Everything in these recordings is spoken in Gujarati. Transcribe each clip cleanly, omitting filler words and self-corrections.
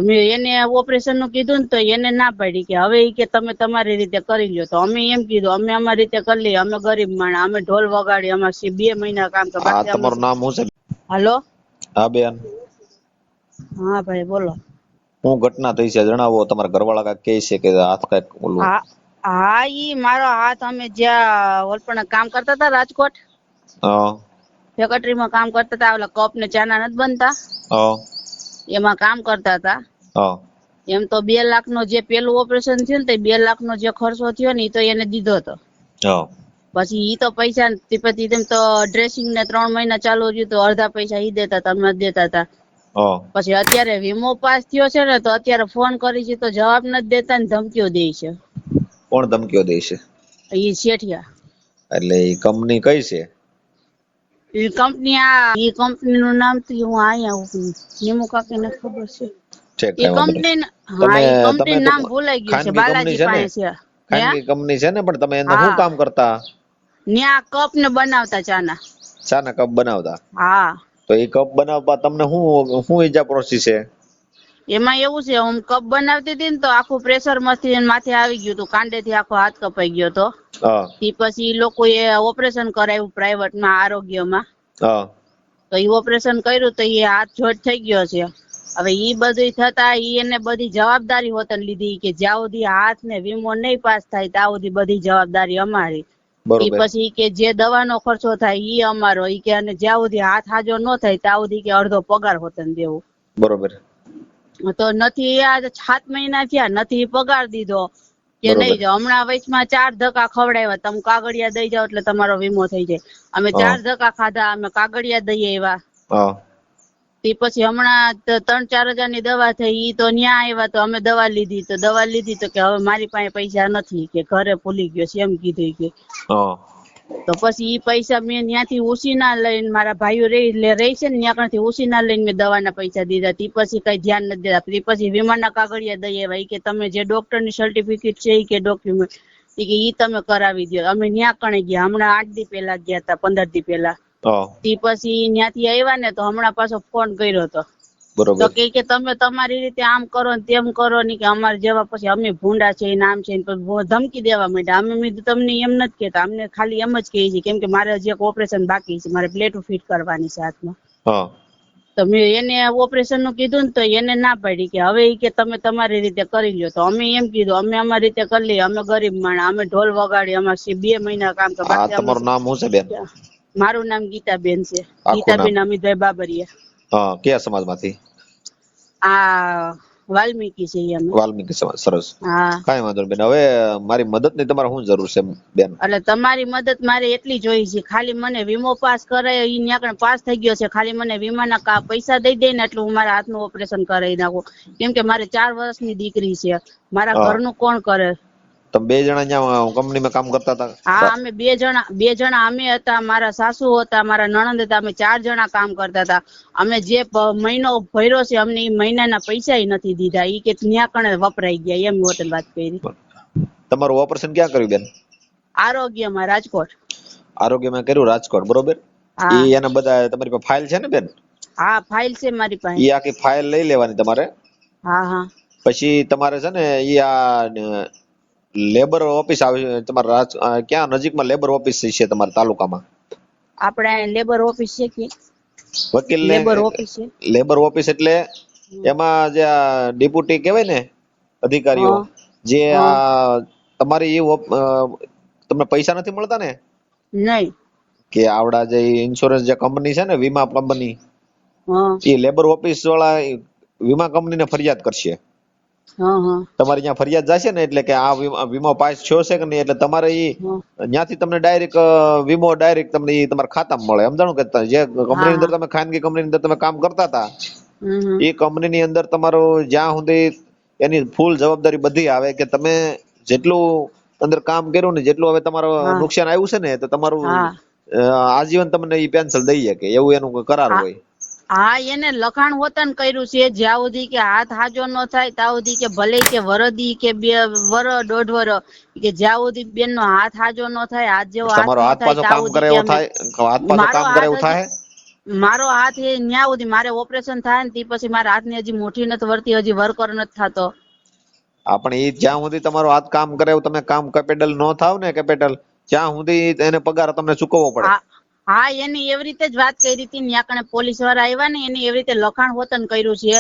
મેં એને ઓપરેશન નું કીધું ને તો એને ના પાડી કે હવે ઈ કે તમે તમારી રીતે કરી લ્યો. તો અમે એમ કીધું અમે અમારી રીતે કરી લઈએ, અમે ગરીબ માણસ, અમે ઢોલ વગાડી, અમારે 2 મહિના કામ તો બાકી. તમારું નામ શું છે? હાલો. હા બેન. હા ભાઈ બોલો. શું ઘટના થઈ છે જણાવો. તમારા ઘરવાળા કાંઈક કહે છે કે હાથ કાંઈક ઓલું? હા ઈ મારો હાથ, અમે જ્યાં ઓલપણ કામ કરતા હતા રાજકોટ ફેક્ટરીમાં કામ કરતા હતા, ઓલા કપ ને ચાના નથી બનતા એમાં કામ કરતા હતા. એમ તો 2 લાખ નો જે પેલું ઓપરેશન થયું ને 2 લાખ નો જે ખર્ચો થયો ને એ તો એને દીધો હતો. પછી ઈ તો પૈસા પછી તેમ તો ડ્રેસિંગ ને 3 મહિના ચાલુ રહ્યું તો અડધા પૈસા ઈ દેતા હતા, અમે દેતા હતા. પછી અત્યારે વીમો પાસ થયો છે ને તો અત્યારે ફોન કરી છે તો જવાબ નથી દેતા ને ધમકીઓ દે છે. કોણ ધમકીઓ દે છે? ઈ શેઠિયા. એટલે ઈ કંપની કઈ છે? ઈ કંપની નું નામ તો હું અહીંયા નિમુ કાકીને ખબર છે. ઈ કંપની નામ ભૂલાઈ ગયું છે, બાલાજી પાસે છે. ખાનગી કંપની છે ને, પણ તમે એનું શું કામ કરતા? ન્યા કપ ને બનાવતા, ચાના કપ બનાવતા. હા. તો એ કપ બનાવવા તમને શું ઈજા પહોંચી છે? એમાં એવું છે, હું કપ બનાવતી હતી ને તો આખું પ્રેશર માંથી માથે આવી ગયું હતું, કાંડે થી આખો હાથ કપાઈ ગયો હતો. પછી લોકોએ ઓપરેશન કરાવ્યું પ્રાઇવેટ માં, આરોગ્યમાં. તો ઈ ઓપરેશન કર્યું તો એ હાથ જોડ થઈ ગયો છે. હવે ઈ બધું થતા એને બધી જવાબદારી હોતન લીધી કે જ્યાં સુધી હાથ ને વીમો નહીં પાસ થાય ત્યાં સુધી બધી જવાબદારી અમારી. ઈ પછી કે જે દવાનો ખર્ચો થાય ઈ અમારો, ઈ કે અને જ્યાં સુધી હાથ હાજો ન થાય ત્યાં સુધી કે અડધો પગાર હોતન દેવું. બરોબર. તો નથી આ 7 મહિના થયા, નથી પગાર દીધો કે નહીં. હમણાં વચમાં 4 ધક્કા ખવડાવ્યા, તમે કાગળિયા દઈ જાવ એટલે તમારો વીમો થઈ જાય. અમે 4 ધક્કા ખાધા, અમે કાગળિયા દઈએ આવ્યા. તે પછી હમણાં 3-4 હજાર ની દવા થઈ, ઈ તો ન્યા આવ્યા તો અમે દવા લીધી તો કે હવે મારી પાસે પૈસા નથી, કે ઘરે ભૂલી ગયો છે એમ કીધું કે. તો પછી ઈ પૈસા મેં ત્યાંથી ઉસીના લઈને, મારા ભાઈઓ રહી છે ને ત્યાં થી ઉસીના લઈને મેં દવાના પૈસા દીધા. તે પછી કઈ ધ્યાન નથી દેતા. તે પછી વીમાના કાગળિયા દઈ આવ્યા, કે તમે જે ડોક્ટર ની સર્ટિફિકેટ છે કે ડોક્યુમેન્ટ ઈ તમે કરાવી દો. અમે ન્યા કણે ગયા, હમણાં 8 દી પહેલા ગયા હતા, 15 દી પહેલા. તે પછી ત્યાંથી આવ્યા ને તો હમણાં પાછો ફોન કર્યો હતો. તો કે તમે તમારી રીતે આમ કરો ને તેમ કરો ને, કે અમારે જેવા પછી અમે ભૂંડા છે નામ છે, ધમકી દેવા માંડ્યા. અમે તમને એમ નથી કેતા, અમને ખાલી એમ જ કહીએ છીએ, કેમ કે મારે હજી એક ઓપરેશન બાકી છે, મારે પ્લેટો ફિટ કરવાની છે હાથમાં. તો મેં એને ઓપરેશન નું કીધું ને તો એને ના પાડી કે હવે ઈ કે તમે તમારી રીતે કરી લ્યો. તો અમે એમ કીધું અમે અમારી રીતે કરી લઈએ, અમે ગરીબ માણસ, અમે ઢોલ વગાડી, અમારે 2 મહિના કામ તો બાકી. તમારું નામ શું છે બેન? મારું નામ ગીતાબેન છે, ગીતાબેન અમિતભાઈ બાબરિયા. કયા સમાજમાંથી? આ વાલ્મીકી છે. વાલ્મીકી સમાજ. સરસ. કાંઈ વાંધો નહીં બેન. હવે મારી મદદ ની તમારે શું જરૂર છે બેન? એટલે તમારી મદદ મારે એટલી જોઈ છે, ખાલી મને વીમો પાસ કરાય, ઈ ન્યા પાસ થઈ ગયો છે, ખાલી મને વીમાના પૈસા દઈ દે ને એટલે હું મારા હાથનું ઓપરેશન કરાવી નાખું. કેમ કે મારે 4 વર્ષની દીકરી છે, મારા ઘરનું કોણ કરે? તમે 2 જણા ત્યાં કંપનીમાં કામ કરતા હતા? હા, અમે 2 જણા અમે હતા, મારા સાસુ હતા, મારા નણંદ હતા, અમે 4 જણા કામ કરતા હતા. અમે જે મહિનો ભર્યો છે અમને ઈ મહિનાના પૈસા નથી દીધા. ઈ કે ન્યા કણે વપરાઈ ગયા એમ હોતન વાત કરી. તમારું ઓપરેશન ક્યાં કર્યું બેન? આરોગ્યમાં, રાજકોટ. આરોગ્યમાં કર્યું, રાજકોટ. બરોબર. ઈ એના બધા તમારી પાસે ફાઇલ છે ને બેન? હા, ફાઇલ છે મારી પાસે. ઈ આખી ફાઇલ લઈ લેવાની તમારે. હા. પછી તમારે છે ને ઈ આ લેબર ઓફિસ આવી તમારા ક્યાં નજીકમાં લેબર ઓફિસ છે તમારા તાલુકામાં? આપણે લેબર ઓફિસ છે કે વકીલ લેબર ઓફિસ છે. લેબર ઓફિસ એટલે એમાં જે ડેપ્યુટી કહેવાય ને અધિકારીઓ, જે તમારી તમને પૈસા નથી મળતા ને? નહીં. કે આવડા જે ઇન્સ્યોરન્સ જે કંપની છે ને, વીમા કંપની, એ લેબર ઓફિસ વાળા વીમા કંપનીને ફરિયાદ કરશે. તમારી ત્યાં ફરિયાદ જશે ને એટલે કે આ વીમો પાસ થયો છે કે નહીં, એટલે તમારે ત્યાંથી તમને ડાયરેક્ટ વીમો ડાયરેક્ટ તમને તમારા ખાતામાં મળે. સમજાણું કે જે કંપની અંદર તમે ખાનગી કંપની અંદર તમે કામ કરતા હતા એ કંપની ની અંદર તમારું જ્યાં સુધી એની ફૂલ જવાબદારી બધી આવે કે તમે જેટલું અંદર કામ કર્યું ને, જેટલું હવે તમારું નુકસાન આવ્યું છે ને, તો તમારું આજીવન તમને ઈ પેન્શન દઈ શકે એવું એનું કરાર હોય. હા, એને લખાણ હોતન કર્યું છે, જ્યાં સુધી કે હાથ હાજો ન થાય ત્યાં સુધી કે ભલે કે વરદી કે 2 વર 1.5 વર કે જ્યાં સુધી બેન નો હાથ હાજો ન થાય, હાથ જેવો હાથ ન થાય ત્યાં સુધી મારો હાથ એ ન્યા સુધી મારે ઓપરેશન થાય ને તે પછી મારા હાથની હજી મુઠ્ઠી નથી વળતી, હજી વર્કર નથી થતો. આપણે એ જ્યાં સુધી તમારો હાથ કામ કરે તમે કામ કેપેબલ ન થાવ ને કેપેબલ ત્યાં સુધી એને પગાર તમને ચૂકવવો પડે. હા એની એવી રીતે જ વાત કરી હતી. ત્યાં કણે પોલીસ વાળા આવ્યા ને એને એવી રીતે લખાણ વતન કર્યું છે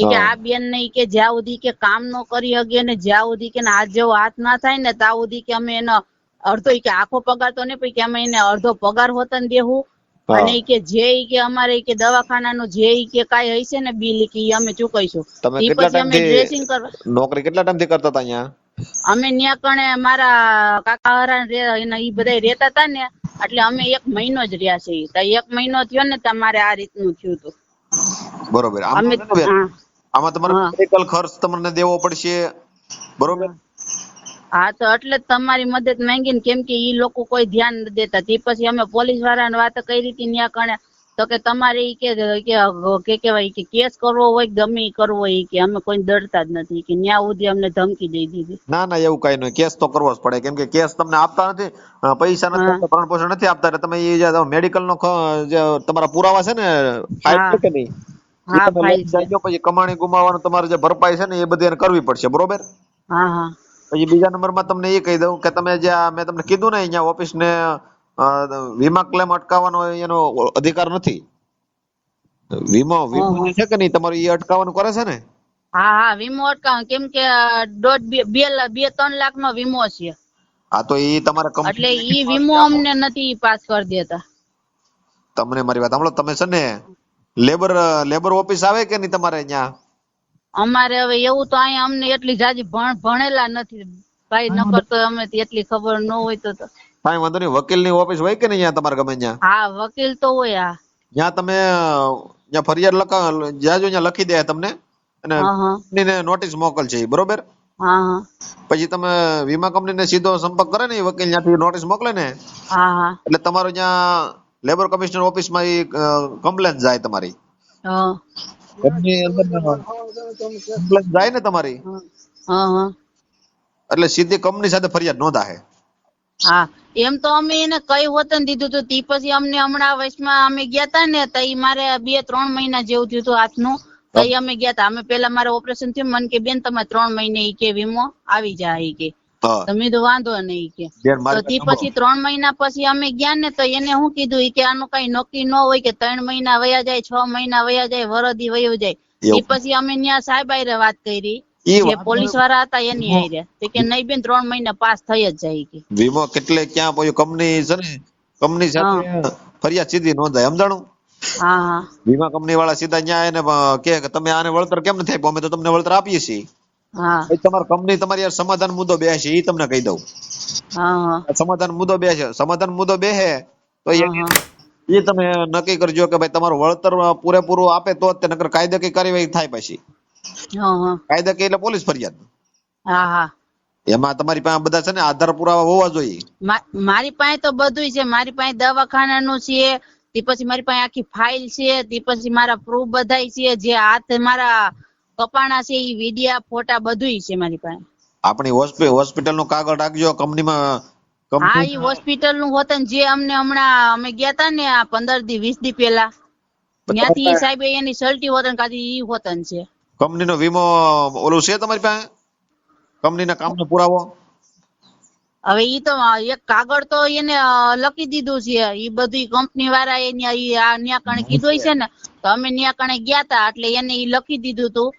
કે આ બેન ને કે જ્યાં સુધી કે કામ ન કરી શકે ને જ્યાં સુધી કે હાથ જેવો હાથ ના થાય ને ત્યાં સુધી કે અમે એનો અડધો કે આખો પગાર તો નહીં પણ કે અમે એને અડધો પગાર વતન દેવું અને કે જે કે અમારે કે દવાખાનાનું જે કે કાંઈ હશે ને બિલ કે અમે ચૂકવીશું. પછી અમે ડ્રેસિંગ કરવા નોકરી કેટલા ટાઈમથી કરતા હતા અહીંયા? અમે ત્યાં કણે મારા કાકા હરા ઈ બધા રહેતા હતા ને એટલે અમે 1 મહિનો જ રહ્યા છીએ. તો 1 મહિનો થયો ને તમારે આ રીતનું થયું હતું. બરોબર. આમાં તમારે મેડિકલ ખર્ચ તમને દેવો પડશે, બરોબર? હા તો એટલે જ તમારી મદદ માંગી ને, કેમ કે ઈ લોકો કોઈ ધ્યાન નથી દેતા. તે પછી અમે પોલીસ વાળાને વાત કરી હતી ત્યાં કણે તો કે તમારે ઈ કે કેવાય કે કેસ કરવો હોય ગમે ઈ કરવો હોય કે અમે કોઈ ડરતા જ નથી કે ન્યા સુધી અમને ધમકી દઈ દીધી. ના ના એવું કઈ નહીં, કેસ તો કરવો જ પડે કેમ કે કેસ તમને આપતા નથી, પૈસા નથી આપતા, ભરણ પોષણ નથી આપતા એટલે તમે એ મેડિકલ નો જે તમારા પુરાવા છે ને ફાઇલ છે કે નહીં, પછી કમાણી ગુમાવવાનું તમારે જે ભરપાઈ છે ને એ બધી કરવી પડશે, બરોબર? હા હા. પછી બીજા નંબરમાં તમને એ કહી દઉં કે તમે જે મેં તમને કીધું ને અહીંયા ઓફિસ ને વીમા ક્લેમ અટકાવવાનો એનો અધિકાર નથી. વીમો છે કે નહીં તમારું એ અટકાવવાનું કરે છે ને? હા હા વીમો અટકાવ કેમ કે 2-3 લાખ નો વીમો છે. હા તો ઈ તમારે એટલે ઈ વીમો અમને નથી પાસ કરી દેતા. તમને મારી વાત સાંભળો, તમે છે ને લેબર ઓફિસ આવે કે નહીં તમારે અહીંયા? અમારે હવે એવું તો અહીંયા અમને એટલી જાજી ભણેલા નથી ભાઈ, નકર તો અમે એટલી ખબર ન હોય તો કાંઈ વાંધો નહીં. વકીલ ની ઓફિસ હોય કે નહીં અહીંયા તમારે ગમે ત્યાં? હા વકીલ તો હોય. હા ત્યાં તમે ત્યાં ફરિયાદ જાજો ત્યાં લખી દે તમને અને કંપનીને નોટિસ મોકલશે, બરોબર? પછી તમે વીમા કંપનીને સીધો સંપર્ક કરે ને વકીલ ત્યાંથી નોટિસ મોકલે ને એટલે તમારું ત્યાં લેબર કમિશનર ઓફિસમાં એ કમ્પ્લેન જાય તમારી. કમ્પ્લેન જાય ને તમારી એટલે સીધી કંપની સાથે ફરિયાદ નોંધાશે. હા એમ તો અમે એને કઈ વતન દીધું હતું. તે પછી અમને હમણાં વચમાં અમે ગયા તા ને તો મારે 2-3 મહિના જેવું થયું હતું હાથનું. તો અમે ગયા તા. અમે પેલા મારે ઓપરેશન થયું, મને કે બેન તમે 3 મહિને ઈ કે વીમો આવી જાય કે તમે તો વાંધો નહીં કે. તો તે પછી 3 મહિના પછી અમે ગયા ને તો એને શું કીધું કે આનું કઈ નક્કી ન હોય કે 3 મહિના વયા જાય, 6 મહિના વયા જાય, વરદી વયો જાય. એ પછી અમે ત્યાં સાહેબ આયરે વાત કરી જે પોલીસ વાળા હતા એની આયરે કે નહીં બેન 3 મહિના પાસ થઈ જ જાય કે. વીમો કેટલે ક્યાં પછી કંપની છે ને કંપની સાથે ફરિયાદ સીધી નોંધાય, સમજાણું? હા હા. વીમા કંપની વાળા સીધા ન્યા એને કે તમે આને વળતર કેમ નથી આપ્યું, અમે તો તમને વળતર આપીએ છીએ. તમારી કંપની તમારી સમાધાન મુદ્દો બેસે એ તમને કહી દઉં. સમાધાન મુદ્દો બેસે તો એ તમે નક્કી કરજો કે ભાઈ તમારું વળતર પૂરેપૂરું આપે તો જ નકર કાયદાકીય કાર્યવાહી થાય. પછી કાયદાકીય એટલે પોલીસ ફરિયાદ. એમાં તમારી પાસે બધા છે ને આધાર પુરાવા હોવા જોઈએ. મારી પાસે તો બધું છે. મારી પાસે દવાખાનાનું છે, તે પછી મારી પાસે આખી ફાઇલ છે, તે પછી મારા પ્રૂફ બધા છે, જે હાથ મારા કપાણા છે એ વિડિયા ફોટા બધું છે મારી પાસે. આપણી હોસ્પિટલ નું કાગળ રાખજો કંપનીમાં. હા એ હોસ્પિટલ નું હોતન જે અમને હમણાં અમે ગયા તા ને 15-20 દી પેલા ત્યાંથી સાહેબ એની સલટી હોતન કાઢી ઈ હોતન છે. કંપનીનો વીમો ઓલું છે તમારી પાસે? કંપનીના કામનો પુરાવો? હવે ઈ તો એક કાગળ તો એને લખી દીધું છે. ઈ બધી કંપની વાળા ન્યા કણે કીધું છે ને તો અમે ન્યા કણે ગયા તા એટલે એને ઈ લખી દીધું હતું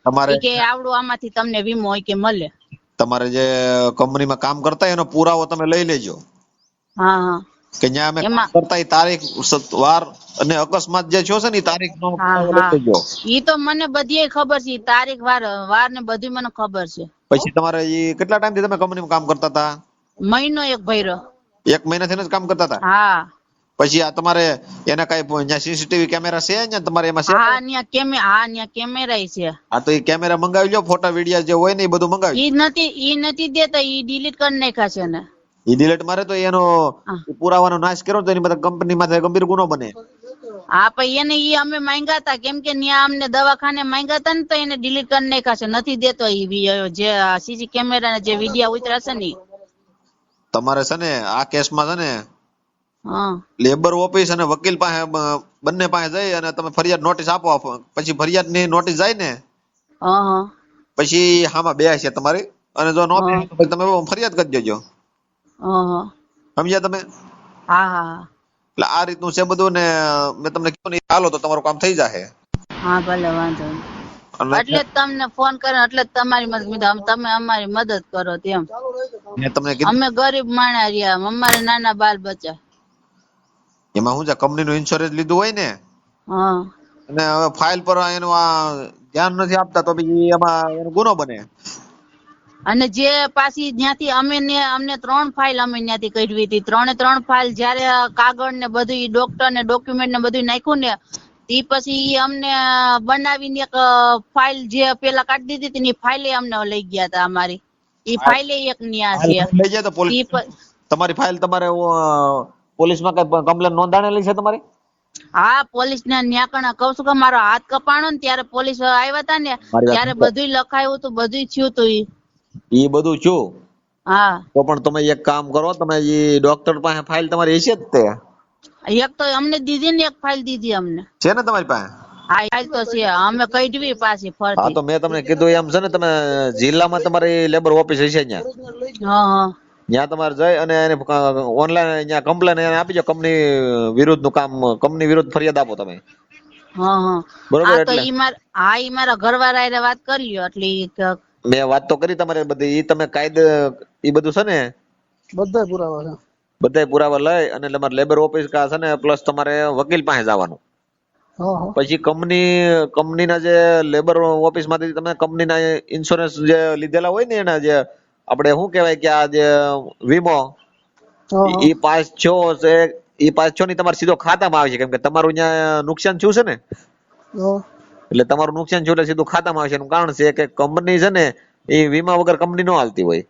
કે આવડું આમાંથી તમને વીમો હોય કે મળે. તમારે જે કંપનીમાં કામ કરતા એનો પુરાવો તમે લઈ લેજો. કે ન્યા અમે કામ કરતા એ તારીખ વાર અને અકસ્માત જે થયો છે ને એ તારીખ નો લઈ લેજો. ઈ તો મને બધી ખબર છે, તારીખ વાર ને બધું મને ખબર છે. પછી તમારે ઈ કેટલા ટાઈમ થી તમે કંપનીમાં કામ કરતા હતા? મહિનો એક ભર્યો. 1 મહિનાથી જ કામ કરતા હતા? પછી આ તમારે એના કઈ સીસીટીવી કેમેરા છે અહીંયા તમારે એમાં છે? ન્યા કેમેરા છે. હા તો એ કેમેરા મંગાવી લો, ફોટા વિડિયા જે હોય ને એ બધું મંગાવી. ઈ નથી દેતા, ઈ ડિલીટ કરી નાખ્યા છે ને. ઈ ડિલીટ મારે તો એનો પુરાવાનો નાશ કર્યો તો એની માટે કંપની માથે ગંભીર ગુનો બને. હા પણ એને ઈ અમે માંગ્યા હતા કેમ કે ન્યા અમને દવાખાને માંગ્યા હતા ને તો એને ડિલીટ કરી નાખ્યા છે. નથી દેતો ઈ જે સીસી કેમેરા જે વિડિયા ઉતર્યા છે ને. તમારે છે ને આ કેસમાં છે ને હા લેબર ઓફિસ અને વકીલ પાસે બંને પાસે જઈ અને તમે ફરિયાદ નોટિસ આપો. પછી ફરિયાદ ની નોટિસ જાય ને પછી આમાં બે છે તમારી, અને જો નો બે તો તમે ફરિયાદ કરી દેજો. સમજ્યા તમે? હા હા. એટલે આ રીતનું છે બધું ને મેં તમને કીધું ને હાલો તો તમારું કામ થઈ જશે. હા ભલે વાંધો નહીં. એટલે જ તમને ફોન કર્યો, એટલે જ તમારી મદદ, તમે અમારી મદદ કરો તેમ. મેં તમને કીધું અમે ગરીબ માણસ રહ્યા, અમારે નાના બાલ બચ્ચા. એમાં શું છે, કંપની નું ઇન્સ્યોરન્સ લીધું હોય ને અને હવે ફાઇલ પર એનું આ ધ્યાન નથી આપતા તો પછી એમાં એનો ગુનો બને. અને જે પાછી ત્યાંથી અમને 3 ફાઇલ અમે ત્યાંથી કઢવી હતી. 3 ફાઇલ જયારે કાગળ ને બધું ડોક્ટર ને ડોક્યુમેન્ટ ને બધું નાખ્યું ને તે પછી અમને બનાવીને એક ફાઇલ જે પેલા કાઢી દીધી હતી ને ફાઇલે અમને લઈ ગયા હતા. અમારી એ ફાઇલે એક ન્યા છે. તમારી ફાઇલ તમારે પોલીસમાં કઈ કમ્પ્લેન નોંધાણેલી છે તમારી? હા, પોલીસ ને ન્યાકણા કહું છું કે મારો હાથ કપાણો ને ત્યારે પોલીસ આવ્યા હતા ને ત્યારે બધું લખાયું હતું, બધું થયું હતું. ઈ બધું છું. હા તો પણ તમે એક કામ કરો, તમે ઈ ડોક્ટર પાસે ફાઇલ તમારી હશે જ તે? એક તો અમને દીધી ને એક ફાઇલ દીધી અમને. છે ને તમારી પાસે? હા ફાઇલ તો છે, અમે કઢવી પાછી ફરતી. હા તો મેં તમને કીધું એમ છે ને, તમે જિલ્લામાં તમારી લેબર ઓફિસ હશે ત્યાં. ત્યાં તમારે જઈ અને એને ઓનલાઈન અહીંયા કમ્પ્લેન એને આપી દો. કંપની વિરુદ્ધ નું કામ, કંપની વિરુદ્ધ ફરિયાદ આપો તમે. બરોબર? એટલે ઈ મારા ઘરવાળા વાત કરી લ્યો. એટલે મેં વાત તો કરી તમારે બધી. ઈ તમે કાયદે ઈ બધું છે ને બધા પુરાવા છે, બધા પુરાવા લઈ અને તમારે લેબર ઓફિસ કા છે ને પ્લસ તમારે વકીલ પાસે જવાનું. પછી કંપનીના જે લેબર ઓફિસ માંથી તમે કંપનીના ઇન્સ્યોરન્સ જે લીધેલા હોય ને એના જે આપણે શું કહેવાય કે આ જે વીમો ઈ પાસ છો છે, ઈ પાસ છો ની તમારે સીધો ખાતામાં આવે છે. કેમ કે તમારું ત્યાં નુકસાન થયું છે ને, એટલે તમારું નુકસાન થયું એટલે સીધું ખાતામાં આવશે. એનું કારણ છે કે કંપની છે ને એ વીમા વગર કંપની નો હાલતી હોય.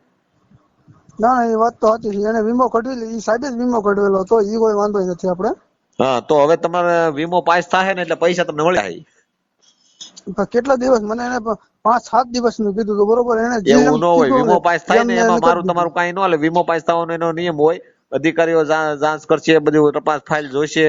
ના એ વાત તો સાચી છે. એને વીમો કઢવેલો, ઈ સાહેબે જ વીમો કઢવેલો તો ઈ કોઈ વાંધો નથી આપણે. હા તો હવે તમારે વીમો પાસ થાય ને એટલે પૈસા તમને મળ્યા. કેટલા દિવસ? મને એને 5-7 દિવસ નું કીધું તો બરોબર. એને એવું ન હોય, વીમો પાસ થાય ને એમાં મારું તમારું કઈ ન હાલે. વીમો પાસ થવાનો એનો નિયમ હોય, અધિકારીઓ જાંચ કરશે, બધું તપાસ ફાઇલ જોશે.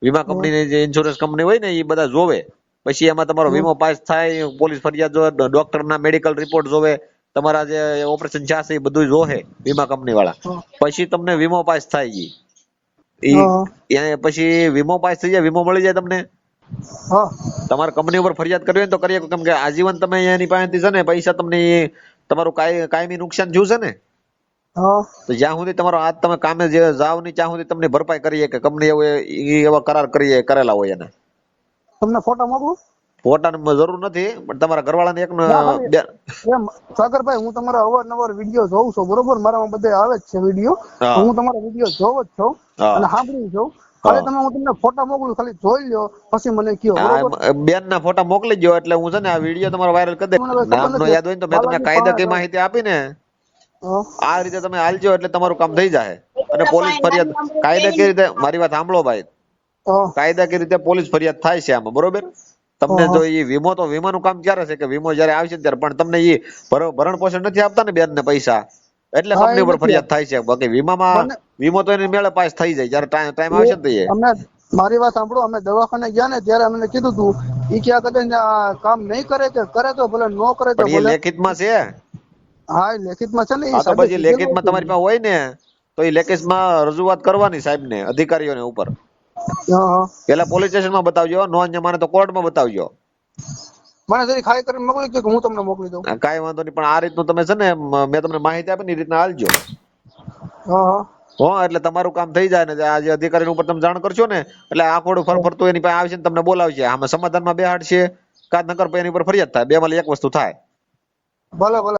વીમા કંપની જે ઇન્સ્યોરન્સ કંપની હોય ને એ બધા જોવે. પછી એમાં તમારો વીમો પાસ થાય, પોલીસ ફરિયાદ જોવે, ડોક્ટર ના મેડિકલ રિપોર્ટ જોવે, તમારા જે ઓપરેશન છે એ બધું જોવે વીમા કંપની વાળા. પછી તમને વીમો પાસ થાય. પછી વીમો પાસ થઈ જાય, વીમો મળી જાય તમને. તમારે કંપની ઉપર ફરિયાદ કરવી હોય તો કરીએ. કેમ કે આજીવન તમે એની પાસેથી છે ને પૈસા તમને તમારું કાયમી નુકસાન થયું છે ને, તો જ્યાં સુધી તમારો હાથ તમે કામે જે જાવ નહીં ત્યાં સુધી તમને ભરપાઈ કરીએ કે કંપની એવા કરાર કરેલા હોય એને. તમને ફોટા મોકલું? ફોટાની જરૂર નથી, પણ તમારા ઘરવાળાને એક સાગરભાઈ, હું તમારા અવારનવાર વિડીયો જોઉં છું બરોબર. મારામાં બધે આવે જ છે વિડીયો. હું તમારા વિડીયો જોઉં જ છું અને સાંભળું છું. ખાલી તમે હું તમને ફોટા મોકલું, ખાલી જોઈ લ્યો પછી મને કયો. બેન ના ફોટા મોકલી દો એટલે હું છે ને આ વિડીયો તમારો વાયરલ કરી દે. નામ નો યાદ હોય તો મેં તમને કાયદાકીય માહિતી આપી ને, આ રીતે તમે હાલજો એટલે તમારું કામ થઈ જાય. અને પોલીસ ફરિયાદ કાયદાકીય રીતે, મારી વાત સાંભળો ભાઈ, કાયદાકીય રીતે પોલીસ ફરિયાદ થાય છે આમાં. બરોબર? તમને જો એ વીમો, તો વીમાનું કામ ક્યારે છે કે વીમો જયારે આવશે ત્યારે, પણ તમને એ ભરણ પોષણ નથી આપતા ને બેન ને પૈસા, એટલે કંપની ઉપર ફરિયાદ થાય છે. બાકી વીમામાં વીમો તો એની મેળે પાસ થઈ જાય જયારે ટાઈમ આવશે ને. મારી વાત સાંભળો, અમે દવાખાને ગયા ને ત્યારે અમને કીધું તું ઈ ક્યાં કદાચ કામ નહીં કરે કે કરે તો ભલે, ન કરે તો ભલે. લેખિતમાં છે. હા લેખિતમાં છે ને. તો પછી લેખિતમાં તમારી પાસે હોય ને તો એ લેખિતમાં રજૂઆત કરવાની સાહેબ ને, અધિકારીઓને ઉપર. પેલા પોલીસ સ્ટેશનમાં બતાવજો, નો માને તો કોર્ટમાં બતાવજો. મને જરી ખાઈ કરીને મોકલી દો કે હું તમને મોકલી દઉં. કાંઈ વાંધો નહીં, પણ આ રીતનું તમે છે ને મેં તમને માહિતી આપી ને એ રીતના હાલજો. એટલે તમારું કામ થઈ જાય ને. આ જે અધિકારી ઉપર તમે જાણ કરશો ને એટલે આ ખોડું ફરતું એની પાસે આવશે ને તમને બોલાવશે. આમાં સમાધાનમાં બેહાડશે કાં નકર એની ઉપર ફરિયાદ થાય. બે માં એક વસ્તુ થાય. ભલે ભલે.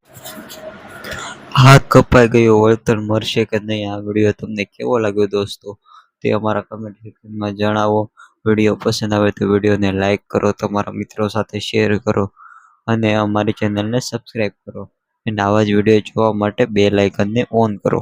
હાથ કપાઈ ગયો, વળતર મળશે કે નહીં? આ વિડીયો તમને કેવો લાગ્યો દોસ્તો તે અમારા કમેન્ટ સેક્શનમાં જણાવો. વિડીયો પસંદ આવે તો વિડીયોને લાઈક કરો, તમારા મિત્રો સાથે શેર કરો અને અમારી ચેનલને સબસ્ક્રાઈબ કરો. અને આવા જ વિડીયો જોવા માટે બેલ આઇકનને ઓન કરો.